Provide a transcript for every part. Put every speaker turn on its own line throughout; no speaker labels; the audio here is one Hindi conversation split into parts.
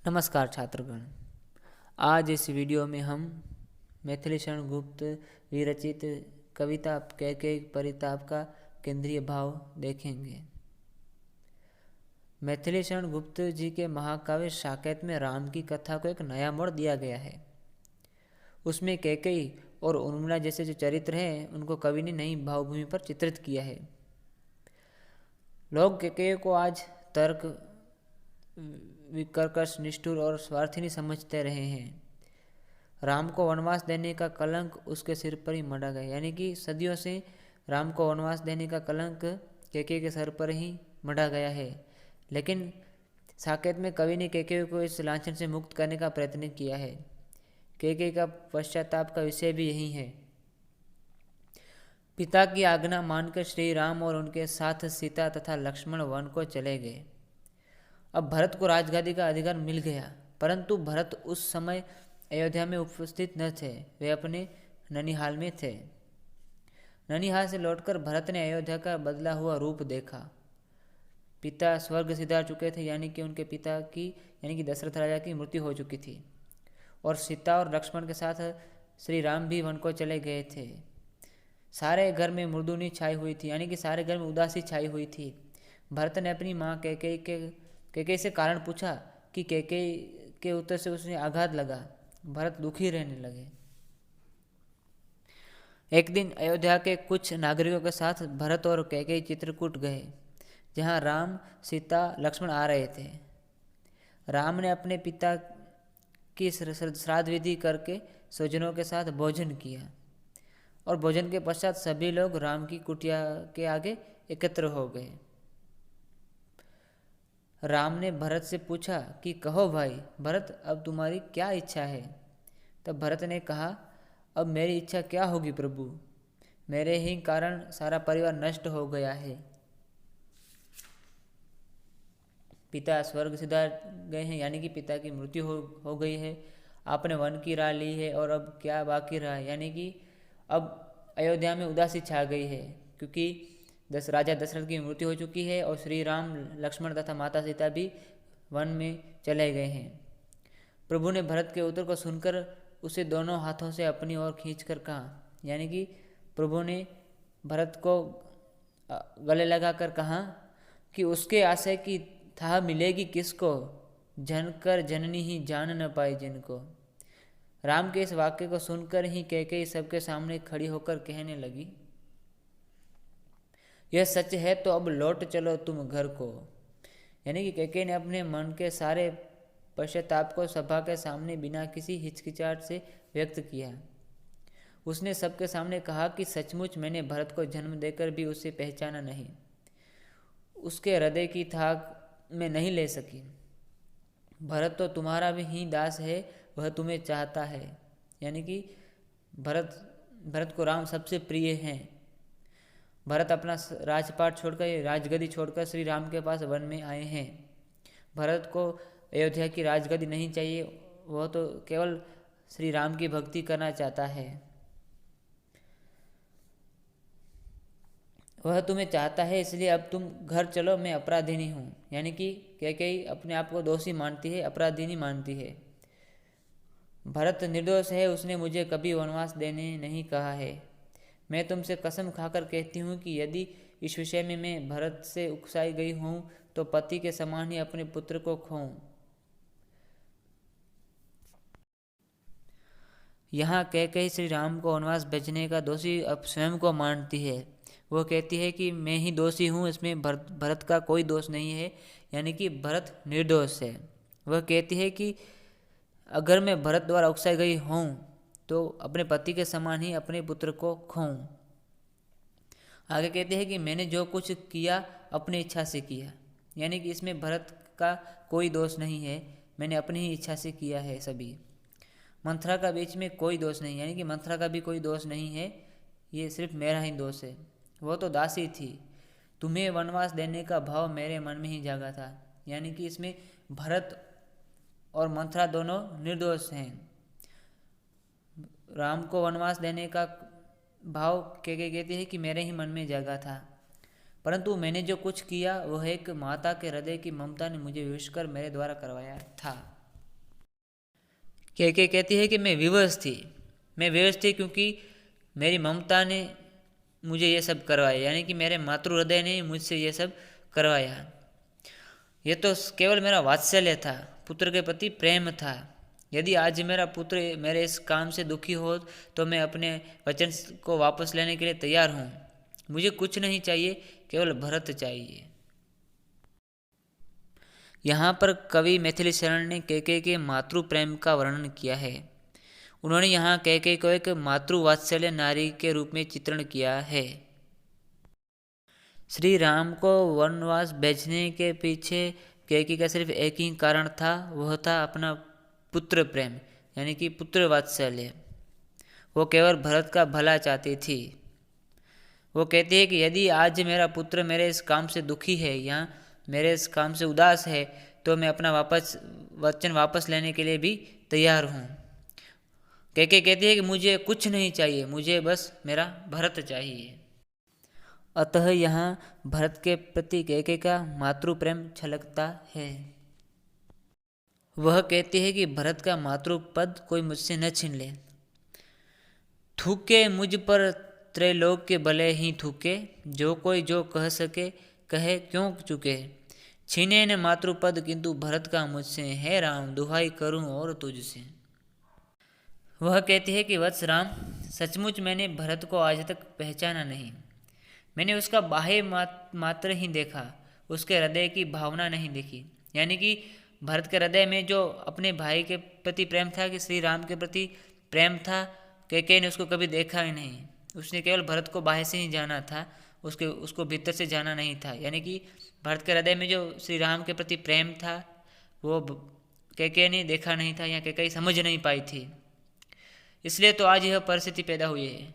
नमस्कार छात्रगण। आज इस वीडियो में हम मैथिली शरण गुप्त विरचित कविता कैकेयी परिताप का केंद्रीय भाव देखेंगे। मैथिली शरण गुप्त जी के महाकाव्य साकेत में राम की कथा को एक नया मोड़ दिया गया है। उसमें कैकेयी और उर्मिला जैसे जो चरित्र हैं उनको कवि ने नई भावभूमि पर चित्रित किया है। लोग कैकेयी को आज तर्क विकर्कश, निष्ठुर और स्वार्थी समझते रहे हैं। राम को वनवास देने का कलंक उसके सिर पर ही मढ़ा गया, यानी कि सदियों से राम को वनवास देने का कलंक कैकेयी के सर पर ही मढ़ा गया है। लेकिन साकेत में कवि ने कैकेयी को इस लांछन से मुक्त करने का प्रयत्न किया है। कैकेयी का पश्चाताप का विषय भी यही है। पिता की आज्ञा मानकर श्री राम और उनके साथ सीता तथा लक्ष्मण वन को चले गए। अब भरत को राजगादी का अधिकार मिल गया, परंतु भरत उस समय अयोध्या में उपस्थित न थे। वे अपने ननिहाल में थे। ननिहाल से लौटकर भरत ने अयोध्या का बदला हुआ रूप देखा। पिता स्वर्ग सिधार चुके थे, यानी कि उनके पिता की यानी कि दशरथ राजा की मृत्यु हो चुकी थी, और सीता और लक्ष्मण के साथ श्री राम भी वन को चले गए थे। सारे घर में मृदुनी छाई हुई थी, यानी कि सारे घर में उदासी छाई हुई थी। भरत ने अपनी माँ कैकेयी से कारण पूछा कि कैकेयी के उत्तर से उसने आघात लगा। भरत दुखी रहने लगे। एक दिन अयोध्या के कुछ नागरिकों के साथ भरत और कैकेयी चित्रकूट गए, जहाँ राम, सीता, लक्ष्मण आ रहे थे। राम ने अपने पिता की श्राद्ध विधि करके स्वजनों के साथ भोजन किया, और भोजन के पश्चात सभी लोग राम की कुटिया के आगे एकत्र हो गए। राम ने भरत से पूछा कि कहो भाई भरत, अब तुम्हारी क्या इच्छा है? तब भरत ने कहा, अब मेरी इच्छा क्या होगी प्रभु, मेरे ही कारण सारा परिवार नष्ट हो गया है। पिता स्वर्ग सिधार गए हैं, यानी कि पिता की मृत्यु हो गई है। आपने वन की राह ली है, और अब क्या बाकी रहा है, यानी कि अब अयोध्या में उदासी छा गई है, क्योंकि राजा दशरथ की मृत्यु हो चुकी है और श्री राम, लक्ष्मण तथा माता सीता भी वन में चले गए हैं। प्रभु ने भरत के उत्तर को सुनकर उसे दोनों हाथों से अपनी ओर खींचकर कहा, यानी कि प्रभु ने भरत को गले लगाकर कहा कि उसके आशय की था मिलेगी किसको, जनकर जननी ही जान न पाई जिनको। राम के इस वाक्य को सुनकर ही कैकेयी सबके सामने खड़ी होकर कहने लगी, यह सच है तो अब लौट चलो तुम घर को। यानी कि कैकेयी ने अपने मन के सारे पश्चाताप को सभा के सामने बिना किसी हिचकिचाहट से व्यक्त किया। उसने सबके सामने कहा कि सचमुच मैंने भरत को जन्म देकर भी उसे पहचाना नहीं, उसके हृदय की थाह मैं नहीं ले सकी। भरत तो तुम्हारा भी ही दास है, वह तुम्हें चाहता है। यानी कि भरत को राम सबसे प्रिय हैं। भरत अपना राजपाट छोड़कर, राजगद्दी छोड़कर श्री राम के पास वन में आए हैं। भरत को अयोध्या की राजगद्दी नहीं चाहिए, वह तो केवल श्री राम की भक्ति करना चाहता है। वह तुम्हें चाहता है, इसलिए अब तुम घर चलो, मैं अपराधिनी हूँ। यानी कि कैकेयी अपने आप को दोषी मानती है, अपराधिनी मानती है। भरत निर्दोष है, उसने मुझे कभी वनवास देने नहीं कहा है। मैं तुमसे कसम खाकर कहती हूँ कि यदि इस विषय में मैं भरत से उकसाई गई हूँ तो पति के समान ही अपने पुत्र को खोऊं। यहाँ कैकेयी श्री राम को वनवास भेजने का दोषी अब स्वयं को मानती है। वो कहती है कि मैं ही दोषी हूँ, इसमें भरत का कोई दोष नहीं है, यानी कि भरत निर्दोष है। वह कहती है कि अगर मैं भरत द्वारा उकसाई गई हूँ तो अपने पति के समान ही अपने पुत्र को खोऊं। आगे कहते हैं कि मैंने जो कुछ किया अपनी इच्छा से किया, यानी कि इसमें भरत का कोई दोष नहीं है, मैंने अपनी ही इच्छा से किया है सभी। मंथरा का बीच में कोई दोष नहीं, यानी कि मंथरा का भी कोई दोष नहीं है, ये सिर्फ मेरा ही दोष है। वो तो दासी थी, तुम्हें वनवास देने का भाव मेरे मन में ही जागा था। यानी कि इसमें भरत और मंथरा दोनों निर्दोष हैं। राम को वनवास देने का भाव कैकेयी कहती है कि मेरे ही मन में जागा था, परंतु मैंने जो कुछ किया वह एक माता के हृदय की ममता ने मुझे विवश कर मेरे द्वारा करवाया था। कैकेयी कहती है कि मैं विवश थी क्योंकि मेरी ममता ने मुझे ये सब करवाया, यानी कि मेरे मातृ हृदय ने मुझसे ये सब करवाया। ये तो केवल मेरा वात्सल्य था, पुत्र के प्रति प्रेम था। यदि आज मेरा पुत्र मेरे इस काम से दुखी हो तो मैं अपने वचन को वापस लेने के लिए तैयार हूँ। मुझे कुछ नहीं चाहिए, केवल भरत चाहिए। यहाँ पर कवि मैथिली शरण ने कैकेयी के मातृ प्रेम का वर्णन किया है। उन्होंने यहाँ कैकेयी को एक मातृ वात्सल्य नारी के रूप में चित्रण किया है। श्री राम को वनवास भेजने के पीछे कैकेयी का सिर्फ एक ही कारण था, वह था अपना पुत्र प्रेम, यानी कि पुत्र वात्सल्य। वो केवल भरत का भला चाहती थी। वो कहती है कि यदि आज मेरा पुत्र मेरे इस काम से दुखी है या मेरे इस काम से उदास है तो मैं अपना वचन वापस लेने के लिए भी तैयार हूँ। कैकेयी कहती है कि मुझे कुछ नहीं चाहिए, मुझे बस मेरा भरत चाहिए। अतः यहाँ भरत के प्रति कैकेयी का मातृ प्रेम छलकता है। वह कहती है कि भरत का मातृ पद कोई मुझसे न छीन ले। थूके मुझ पर त्रैलोक के भले ही थूके, जो कोई जो कह सके कहे क्यों चुके। छीने न मातृपद किंतु भरत का मुझसे, है राम दुहाई करूं और तुझसे। वह कहती है कि वत्स राम, सचमुच मैंने भरत को आज तक पहचाना नहीं। मैंने उसका बाह्य मात्र ही देखा, उसके हृदय की भावना नहीं देखी। यानी कि भरत के हृदय में जो अपने भाई के प्रति प्रेम था, कि श्री राम के प्रति प्रेम था, कैकेयी ने उसको कभी देखा ही नहीं। उसने केवल भरत को बाहर से ही जाना था, उसको भीतर से जाना नहीं था। यानी कि भरत के हृदय में जो श्री राम के प्रति प्रेम था वो कैकेयी ने देखा नहीं था या कैकेयी समझ नहीं पाई थी। इसलिए तो आज यह परिस्थिति पैदा हुई है।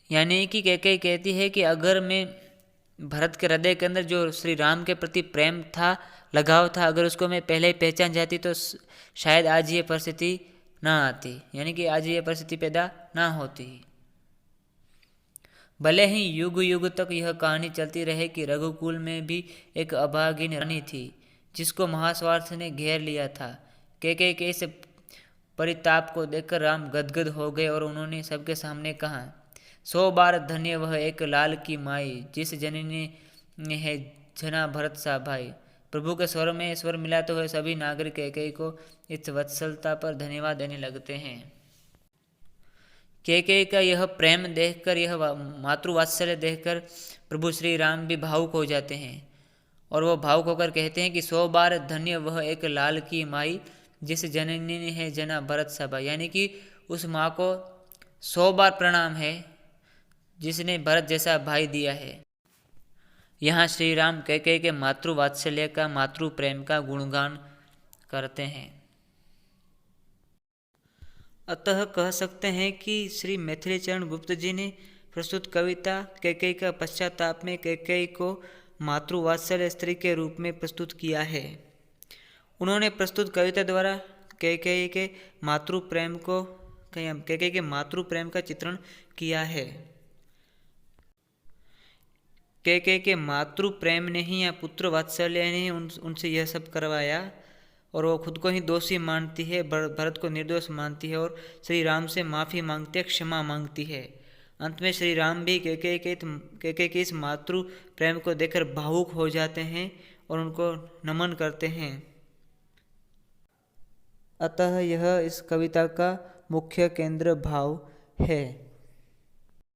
यानी कि कैकेयी कहती है कि अगर मैं भरत के हृदय के अंदर जो श्री राम के प्रति प्रेम था, लगाव था, अगर उसको मैं पहले ही पहचान जाती तो शायद आज ये परिस्थिति ना आती, यानी कि आज ये परिस्थिति पैदा ना होती। भले ही युग युग तक यह कहानी चलती रहे कि रघुकुल में भी एक अभागिन रानी थी जिसको महास्वार्थ ने घेर लिया था। कैकेयी के इस परिताप को देखकर राम गदगद हो गए और उन्होंने सबके सामने कहा, 100 बार धन्य वह एक लाल की माई, जिस जननी ने है जना भरत सा भाई। प्रभु के स्वर में स्वर मिलाते हुए सभी नागरिक कैकेयी को इस वत्सलता पर धन्यवाद देने लगते हैं। कैकेयी का यह प्रेम देखकर, यह मातृवात्सल्य देखकर प्रभु श्री राम भी भावुक हो जाते हैं और वो भावुक होकर कहते हैं कि 100 बार धन्य वह एक लाल की माई, जिस जननी ने है जना भरत सा भाई। यानी कि उस माँ को 100 बार प्रणाम है जिसने भरत जैसा भाई दिया है। यहाँ श्री राम कैकेयी के मातृ वात्सल्य का, मातृ प्रेम का गुणगान करते हैं। अतः कह सकते हैं कि श्री मैथिली चरण गुप्त जी ने प्रस्तुत कविता कैकेयी का पश्चाताप में कैकेयी को मातृ वात्सल्य स्त्री के रूप में प्रस्तुत किया है। उन्होंने प्रस्तुत कविता द्वारा कैकेयी के मातृ प्रेम का चित्रण किया है। कैकेयी के मातृ प्रेम ने ही या पुत्र वात्सल्य ने ही उनसे यह सब करवाया और वो खुद को ही दोषी मानती है, भरत को निर्दोष मानती है और श्री राम से माफ़ी मांगती है, क्षमा मांगती है। अंत में श्री राम भी कैकेयी के इस मातृ प्रेम को देखकर भावुक हो जाते हैं और उनको नमन करते हैं। अतः यह इस कविता का मुख्य केंद्र भाव है।